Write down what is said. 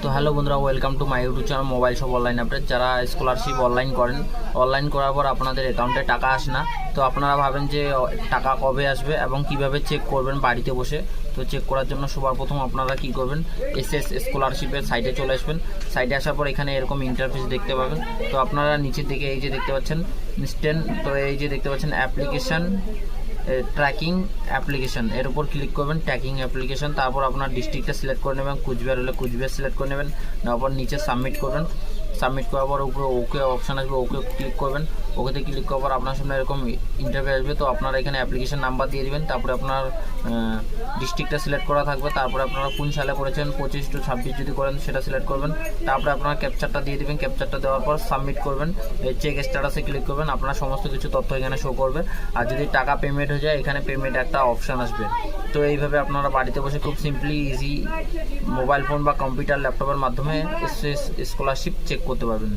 তো হ্যালো বন্ধুরা, welcome to my YouTube channel mobile shop online update. যারা scholarship online করেন, অনলাইন করার পর আপনাদের অ্যাকাউন্টে টাকা আসে না, তো আপনারা ভাবেন যে টাকা কবে আসবে এবং কিভাবে চেক করবেন বাড়িতে বসে। তো চেক করার জন্য সবার প্রথম আপনারা কি করবেন, এসএস স্কলারশিপের সাইটে চলে আসবেন। সাইটে আসার পর এখানে এরকম ইন্টারফেস দেখতে পাবেন। তো আপনারা নিচের দিকে এই যে দেখতে পাচ্ছেন ইনস্ট্যান্ট, তো এই যে দেখতে পাচ্ছেন অ্যাপ্লিকেশান ট্র্যাকিং অ্যাপ্লিকেশন, এর উপর ক্লিক করবেন ট্র্যাকিং অ্যাপ্লিকেশন। তারপর আপনার ডিস্ট্রিক্টটা সিলেক্ট করে নেবেন, কুচবিহার হলে কুচবিহার সিলেক্ট করে নেবেন। তারপর নিচে সাবমিট করবেন। সাবমিট করার পর উপরে ওকে অপশান আসবে, ওকে ক্লিক করবেন। ওকেতে ক্লিক করার পর আপনার সামনে এরকম ইন্টারভিউ আসবে। তো আপনারা এখানে অ্যাপ্লিকেশন নাম্বার দিয়ে দেবেন। তারপরে আপনার ডিস্ট্রিক্টটা সিলেক্ট করা থাকবে। তারপরে আপনারা কোন সালে করেছেন, 25 to 26 যদি করেন সেটা সিলেক্ট করবেন। তারপরে আপনারা ক্যাপচারটা দিয়ে দেবেন। ক্যাপচারটা দেওয়ার পর সাবমিট করবেন। চেক স্ট্যাটাসে ক্লিক করবেন। আপনার সমস্ত কিছু তথ্য এখানে শো করবে। আর যদি টাকা পেমেন্ট হয়ে যায়, এখানে পেমেন্ট একটা অপশান আসবে। তো এইভাবে আপনারা বাড়িতে বসে খুব সিম্পলি ইজি মোবাইল ফোন বা কম্পিউটার ল্যাপটপের মাধ্যমে স্কলারশিপ চেক করতে পারবেন।